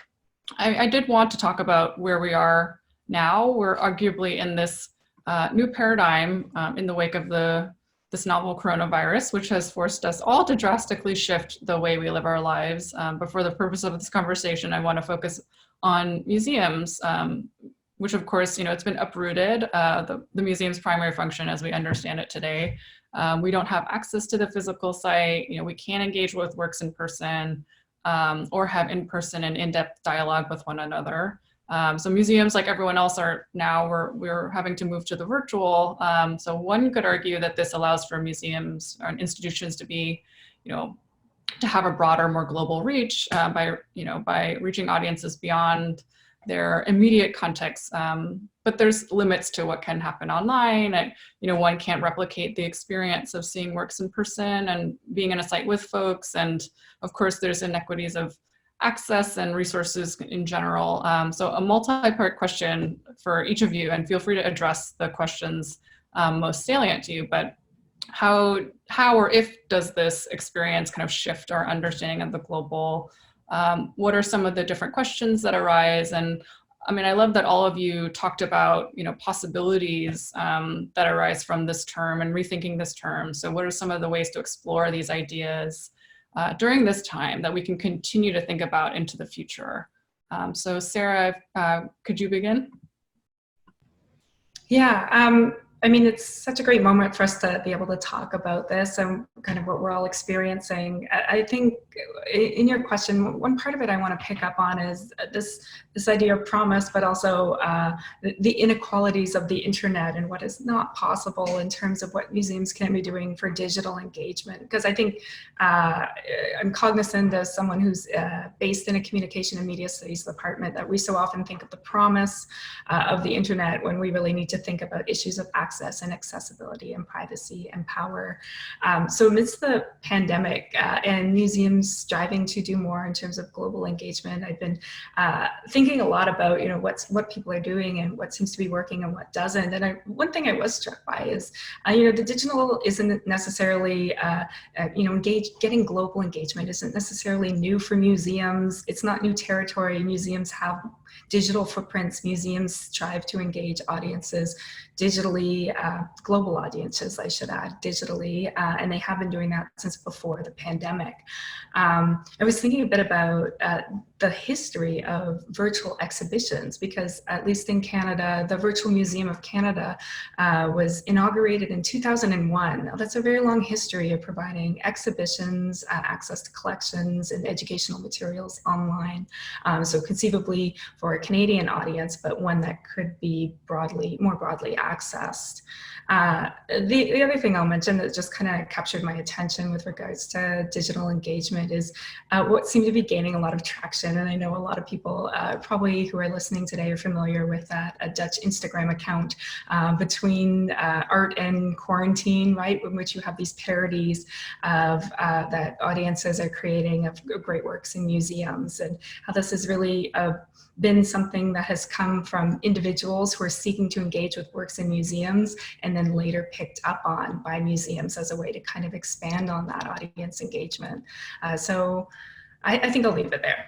I did want to talk about where we are now. We're arguably in this new paradigm in the wake of this novel coronavirus, which has forced us all to drastically shift the way we live our lives. But for the purpose of this conversation, I want to focus on museums, which of course, it's been uprooted, the museum's primary function as we understand it today. We don't have access to the physical site. We can't engage with works in person or have in-person and in-depth dialogue with one another. So museums, like everyone else, are now we're having to move to the virtual. So one could argue that this allows for museums or institutions to be, to have a broader, more global reach by reaching audiences beyond their immediate context. But there's limits to what can happen online. And, one can't replicate the experience of seeing works in person and being in a site with folks. And of course, there's inequities of access and resources in general. So a multi-part question for each of you, and feel free to address the questions most salient to you, but how or if does this experience kind of shift our understanding of the global? What are some of the different questions that arise? And I mean, I love that all of you talked about, possibilities that arise from this term and rethinking this term. So what are some of the ways to explore these ideas during this time that we can continue to think about into the future? So Sarah, could you begin? Yeah, I mean, it's such a great moment for us to be able to talk about this and kind of what we're all experiencing. I think in your question, one part of it I want to pick up on is this idea of promise, but also the inequalities of the internet and what is not possible in terms of what museums can be doing for digital engagement. Because I think I'm cognizant as someone who's based in a communication and media studies department that we so often think of the promise of the internet when we really need to think about issues of access and accessibility and privacy and power. So amidst the pandemic and museums striving to do more in terms of global engagement, I've been thinking a lot about, you know, what people are doing and what seems to be working and what doesn't. And one thing I was struck by is, you know, the digital isn't necessarily, you know, getting global engagement isn't necessarily new for museums. It's not new territory. Museums have digital footprints. Museums strive to engage audiences digitally, global audiences, I should add, digitally, and they have been doing that since before the pandemic. I was thinking a bit about the history of virtual exhibitions, because at least in Canada, the Virtual Museum of Canada was inaugurated in 2001. Now, that's a very long history of providing exhibitions, access to collections and educational materials online. So conceivably for a Canadian audience, but one that could be more broadly accessed. The other thing I'll mention that just kind of captured my attention with regards to digital engagement is what seemed to be gaining a lot of traction. And I know a lot of people probably who are listening today are familiar with a Dutch Instagram account between art and quarantine, right? In which you have these parodies of that audiences are creating of great works in museums, and how this has really been something that has come from individuals who are seeking to engage with works in museums and then later picked up on by museums as a way to kind of expand on that audience engagement. So I think I'll leave it there.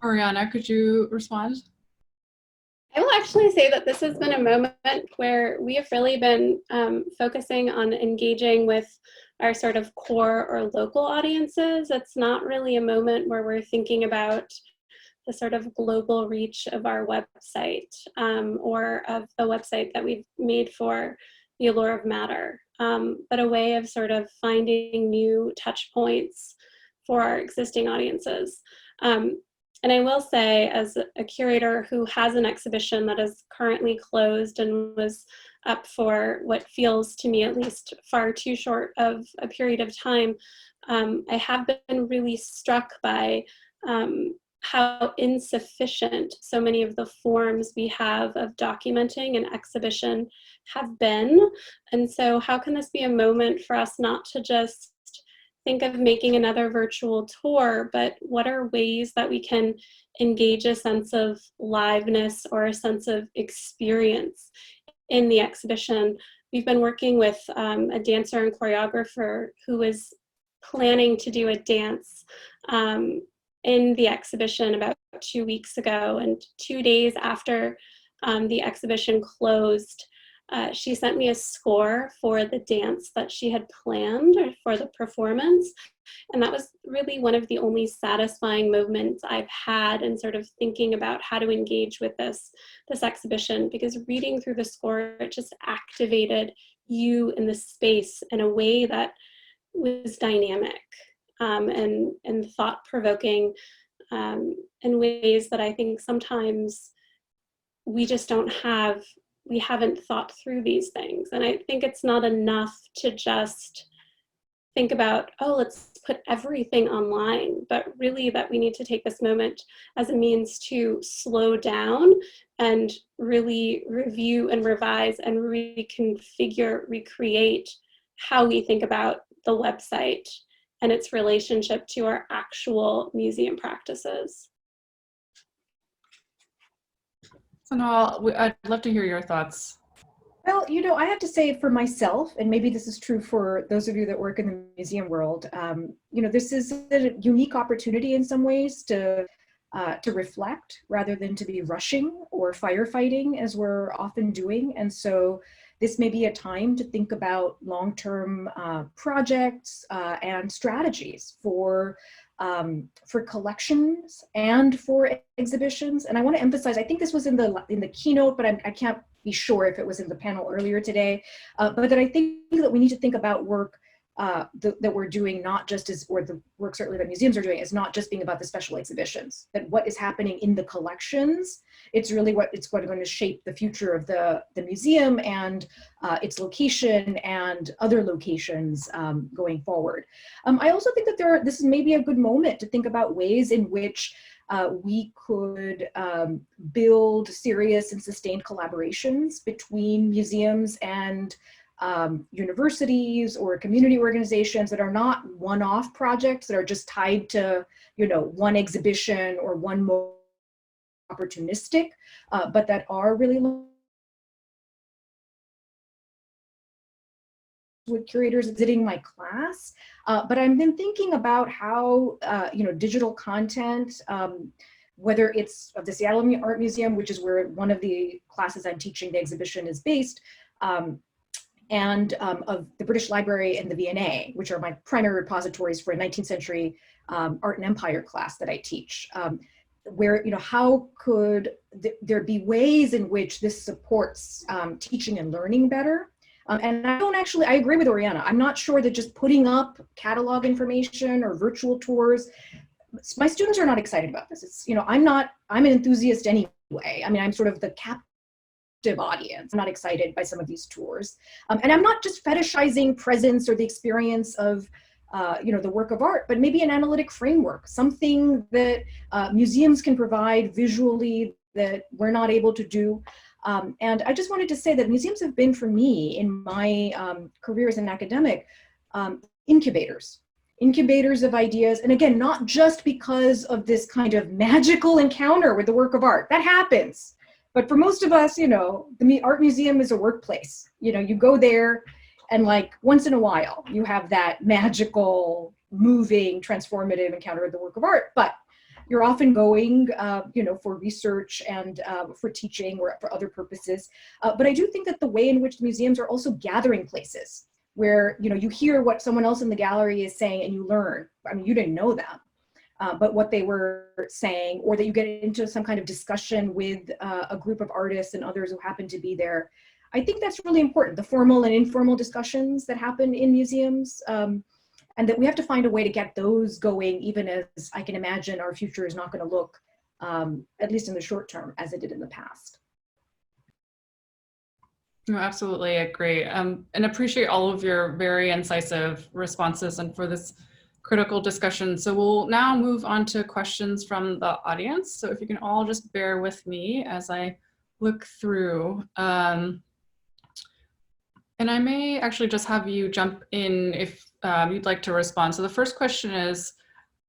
Oriana, could you respond? I will actually say that this has been a moment where we have really been focusing on engaging with our sort of core or local audiences. It's not really a moment where we're thinking about the sort of global reach of our website or of the website that we've made for the Allure of Matter, but a way of sort of finding new touch points for our existing audiences. And I will say, as a curator who has an exhibition that is currently closed and was up for what feels to me at least far too short of a period of time, I have been really struck by how insufficient so many of the forms we have of documenting an exhibition have been. And so how can this be a moment for us not to just think of making another virtual tour, but what are ways that we can engage a sense of liveness or a sense of experience in the exhibition? We've been working with a dancer and choreographer who was planning to do a dance in the exhibition about 2 weeks ago, and 2 days after the exhibition closed, she sent me a score for the dance that she had planned for the performance. And that was really one of the only satisfying moments I've had in sort of thinking about how to engage with this exhibition, because reading through the score, it just activated you in the space in a way that was dynamic and thought-provoking in ways that I think sometimes we just we haven't thought through these things. And I think it's not enough to just think about, oh, let's put everything online, but really that we need to take this moment as a means to slow down and really review and revise and reconfigure, recreate how we think about the website and its relationship to our actual museum practices. So Noel, I'd love to hear your thoughts. Well, you know, I have to say for myself, and maybe this is true for those of you that work in the museum world, you know, this is a unique opportunity in some ways to reflect rather than to be rushing or firefighting as we're often doing. And so this may be a time to think about long-term projects and strategies for collections and for exhibitions. And I want to emphasize, I think this was in the keynote, but I can't be sure if it was in the panel earlier today, but that I think that we need to think about work that we're doing, not just as, or the work certainly that museums are doing, is not just being about the special exhibitions, that what is happening in the collections, it's really what's going to shape the future of the museum and its location and other locations going forward. I also think that this is maybe a good moment to think about ways in which we could build serious and sustained collaborations between museums and universities or community organizations that are not one-off projects that are just tied to, one exhibition or one more opportunistic, but that are really with curators visiting my class. But I've been thinking about how, digital content, whether it's of the Seattle Art Museum, which is where one of the classes I'm teaching, the exhibition is based, and of the British Library and the V&A, which are my primary repositories for a 19th century art and empire class that I teach, where, how could there be ways in which this supports teaching and learning better? And I agree with Oriana. I'm not sure that just putting up catalog information or virtual tours, my students are not excited about this. It's, I'm an enthusiast anyway. I mean, I'm sort of the captive audience. I'm not excited by some of these tours. And I'm not just fetishizing presence or the experience of, the work of art, but maybe an analytic framework, something that museums can provide visually that we're not able to do. And I just wanted to say that museums have been, for me, in my career as an academic, incubators of ideas. And again, not just because of this kind of magical encounter with the work of art. That happens. But for most of us, the art museum is a workplace. You go there and once in a while, you have that magical, moving, transformative encounter with the work of art. But you're often going, for research and for teaching or for other purposes. But I do think that the way in which museums are also gathering places where, you hear what someone else in the gallery is saying and you learn. I mean, you didn't know them, but what they were saying, or that you get into some kind of discussion with a group of artists and others who happen to be there. I think that's really important, the formal and informal discussions that happen in museums. And that we have to find a way to get those going, even as I can imagine our future is not going to look, at least in the short term, as it did in the past. No, absolutely agree. And appreciate all of your very incisive responses and for this critical discussion. So we'll now move on to questions from the audience. So if you can all just bear with me as I look through. And I may actually just have you jump in if you'd like to respond. So the first question is,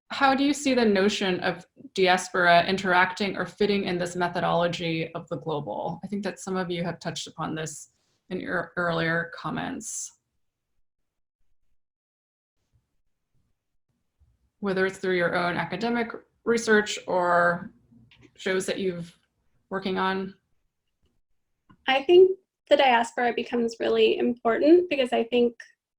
how do you see the notion of diaspora interacting or fitting in this methodology of the global? I think that some of you have touched upon this in your earlier comments. Whether it's through your own academic research or shows that you've working on. I think the diaspora becomes really important because I think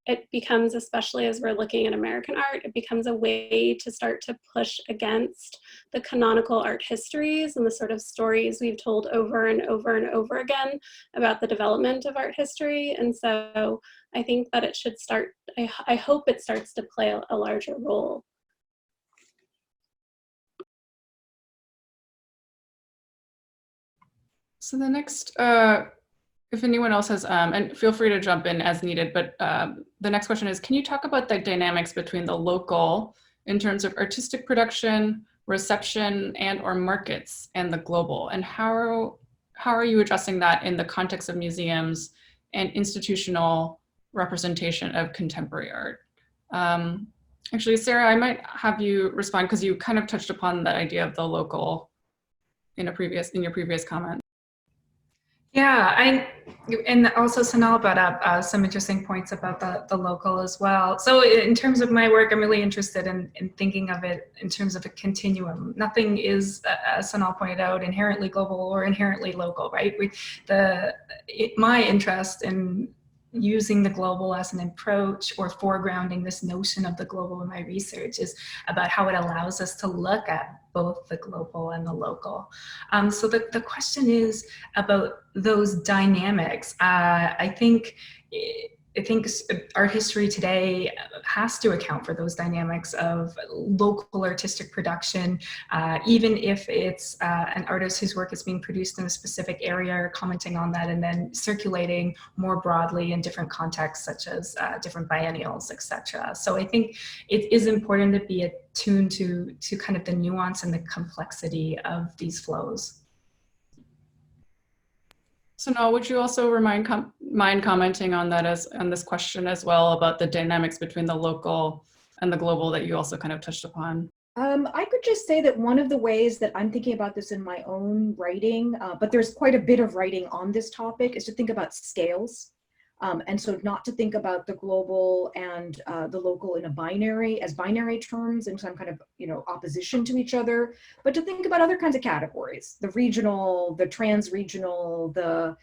it becomes, especially as we're looking at American art, it becomes a way to start to push against the canonical art histories and the sort of stories we've told over and over and over again about the development of art history. And so I think that it should start, I hope it starts to play a larger role. So the next, if anyone else has, and feel free to jump in as needed, but the next question is, can you talk about the dynamics between the local in terms of artistic production, reception, and or markets, and the global? And how are you addressing that in the context of museums and institutional representation of contemporary art? Actually, Sarah, I might have you respond because you kind of touched upon that idea of the local in your previous comment. Yeah, and also Sanal brought up some interesting points about the local as well. So in terms of my work, I'm really interested in thinking of it in terms of a continuum. Nothing is, as Sanal pointed out, inherently global or inherently local, right? My interest in using the global as an approach or foregrounding this notion of the global in my research is about how it allows us to look at both the global and the local. So the question is about those dynamics. I think art history today has to account for those dynamics of local artistic production, even if it's an artist whose work is being produced in a specific area, or commenting on that and then circulating more broadly in different contexts, such as different biennials, etc. So I think it is important to be attuned to kind of the nuance and the complexity of these flows. So Noel, would you also mind commenting on that on this question as well, about the dynamics between the local and the global that you also kind of touched upon? I could just say that one of the ways that I'm thinking about this in my own writing, but there's quite a bit of writing on this topic, is to think about scales. And so not to think about the global and the local in as binary terms in some kind of, opposition to each other, but to think about other kinds of categories: the regional, the trans-regional, the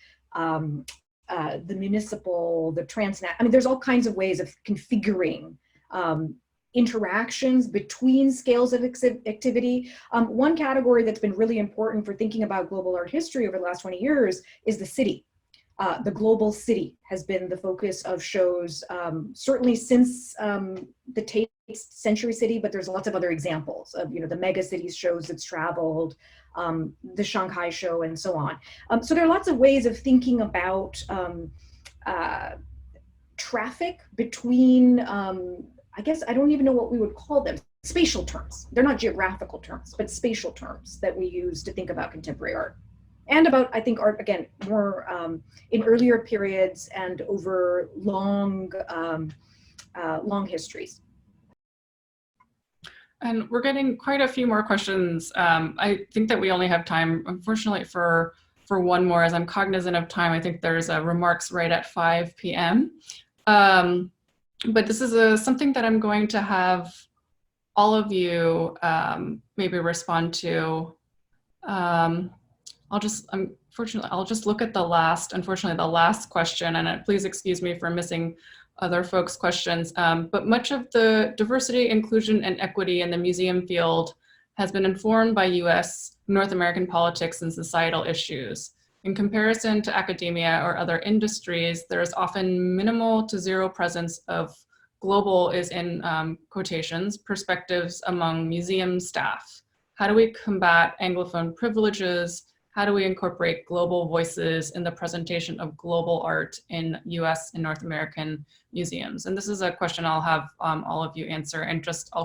municipal, the transnational. I mean, there's all kinds of ways of configuring interactions between scales of activity. One category that's been really important for thinking about global art history over the last 20 years is the city. The global city has been the focus of shows, certainly since the Tate Century City, but there's lots of other examples of, the mega cities shows that's traveled, the Shanghai show, and so on. So there are lots of ways of thinking about traffic between, I guess I don't even know what we would call them, spatial terms. They're not geographical terms, but spatial terms that we use to think about contemporary art. And about, I think, art, again, more in earlier periods and over long histories. And we're getting quite a few more questions. I think that we only have time, unfortunately, for one more. As I'm cognizant of time, I think there's remarks right at 5 p.m. But this is something that I'm going to have all of you maybe respond to. I'll just look at the last question, and please excuse me for missing other folks' questions. But much of the diversity, inclusion, and equity in the museum field has been informed by US, North American politics and societal issues. In comparison to academia or other industries, there is often minimal to zero presence of global, is in quotations, perspectives among museum staff. How do we combat Anglophone privileges? How do we incorporate global voices in the presentation of global art in US and North American museums? And this is a question I'll have all of you answer, and I'll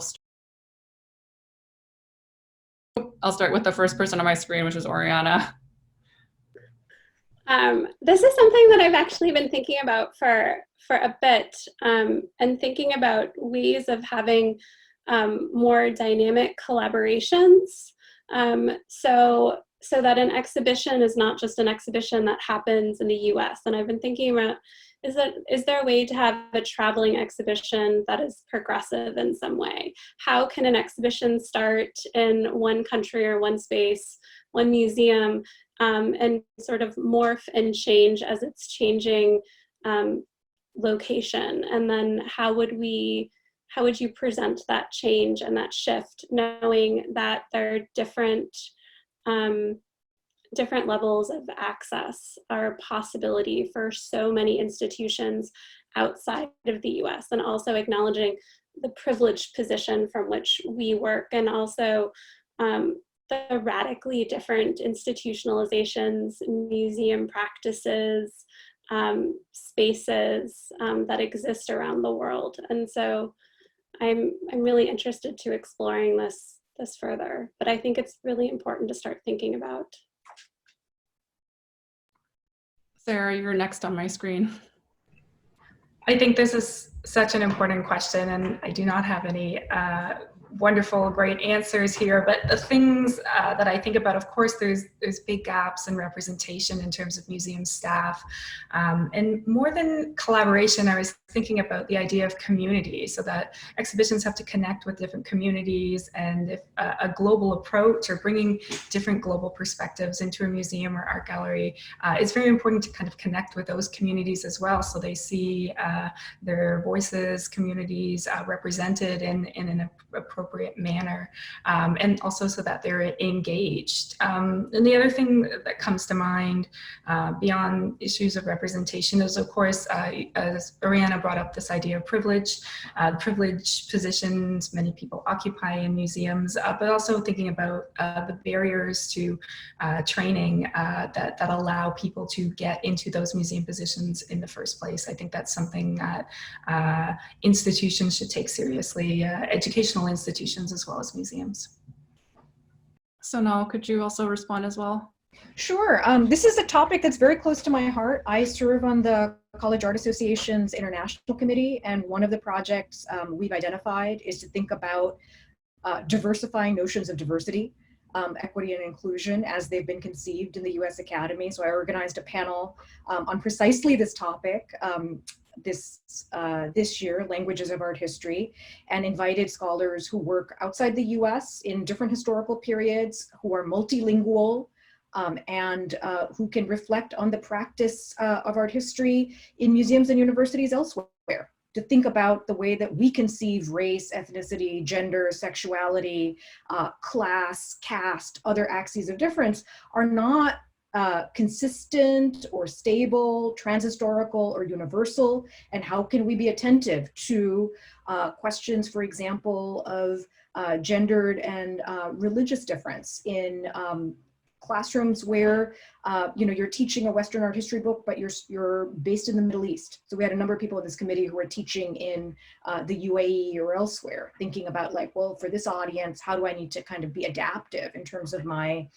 start with the first person on my screen, which is Oriana. This is something that I've actually been thinking about for a bit, and thinking about ways of having more dynamic collaborations. So that an exhibition is not just an exhibition that happens in the US. And I've been thinking about, is there a way to have a traveling exhibition that is progressive in some way? How can an exhibition start in one country or one space, one museum, and sort of morph and change as it's changing location? And then how would you present that change and that shift, knowing that there are different levels of access are a possibility for so many institutions outside of the US, and also acknowledging the privileged position from which we work, and also the radically different institutionalizations, museum practices, spaces that exist around the world. And so I'm really interested to exploring this further, but I think it's really important to start thinking about. Sarah, you're next on my screen. I think this is such an important question, and I do not have any wonderful, great answers here, but the things that I think about, of course, there's big gaps in representation in terms of museum staff. And more than collaboration, I was thinking about the idea of community, so that exhibitions have to connect with different communities, and if a global approach or bringing different global perspectives into a museum or art gallery, it's very important to kind of connect with those communities as well, so they see their voices, communities represented in an appropriate appropriate manner, and also so that they're engaged. And the other thing that comes to mind beyond issues of representation is, of course, as Oriana brought up, this idea of privilege, privileged positions many people occupy in museums, but also thinking about the barriers to training that allow people to get into those museum positions in the first place. I think that's something that institutions should take seriously, educational institutions as well as museums. Sonal, could you also respond as well? Sure. This is a topic that's very close to my heart. I serve on the College Art Association's International Committee, and one of the projects we've identified is to think about diversifying notions of diversity, equity, and inclusion as they've been conceived in the US Academy. So I organized a panel on precisely this topic this year, Languages of Art History, and invited scholars who work outside the US in different historical periods, who are multilingual, and who can reflect on the practice of art history in museums and universities elsewhere, to think about the way that we conceive race, ethnicity, gender, sexuality, class, caste, other axes of difference are not consistent or stable, transhistorical or universal, and how can we be attentive to questions, for example, of gendered and religious difference in classrooms where you're teaching a Western art history book, but you're based in the Middle East. So we had a number of people in this committee who are teaching in the UAE or elsewhere, thinking about like, well, for this audience, how do I need to kind of be adaptive in terms of my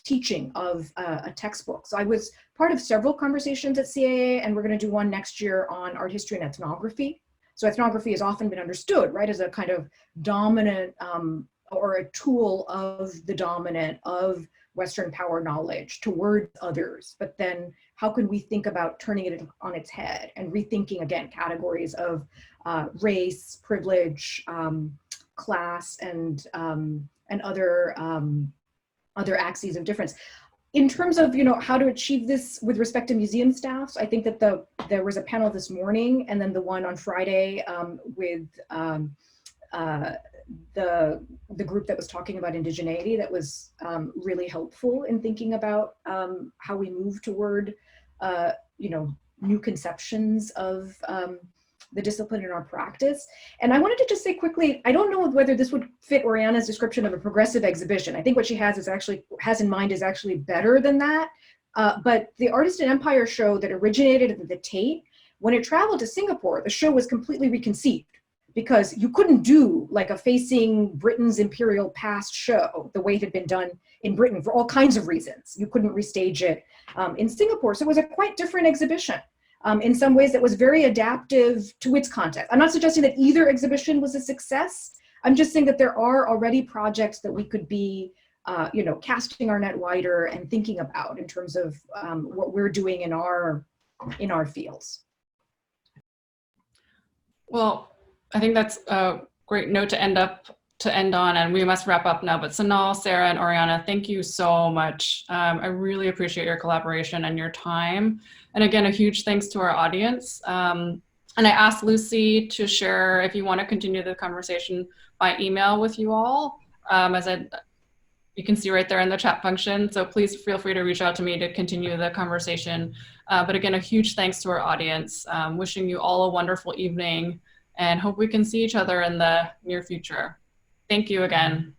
teaching of a textbook? So I was part of several conversations at CAA, and we're going to do one next year on art history and ethnography. So ethnography has often been understood, right, as a kind of dominant or a tool of the dominant of Western power knowledge towards others. But then how can we think about turning it on its head and rethinking, again, categories of race, privilege, class, and other axes of difference. In terms of how to achieve this with respect to museum staffs, I think that there was a panel this morning, and then the one on Friday with the group that was talking about indigeneity, that was really helpful in thinking about how we move toward new conceptions of the discipline in our practice. And I wanted to just say quickly, I don't know whether this would fit Oriana's description of a progressive exhibition. I think what she has in mind is actually better than that. But the Artist and Empire show that originated at the Tate, when it traveled to Singapore, the show was completely reconceived, because you couldn't do like a facing Britain's imperial past show the way it had been done in Britain for all kinds of reasons. You couldn't restage it in Singapore. So it was a quite different exhibition. In some ways that was very adaptive to its context. I'm not suggesting that either exhibition was a success. I'm just saying that there are already projects that we could be, casting our net wider and thinking about in terms of what we're doing in our fields. Well, I think that's a great note to end on, and we must wrap up now. But Sonal, Sarah, and Oriana, thank you so much. I really appreciate your collaboration and your time. And again, a huge thanks to our audience. And I asked Lucy to share if you want to continue the conversation by email with you all, you can see right there in the chat function. So please feel free to reach out to me to continue the conversation. But again, a huge thanks to our audience. Wishing you all a wonderful evening, and hope we can see each other in the near future. Thank you again.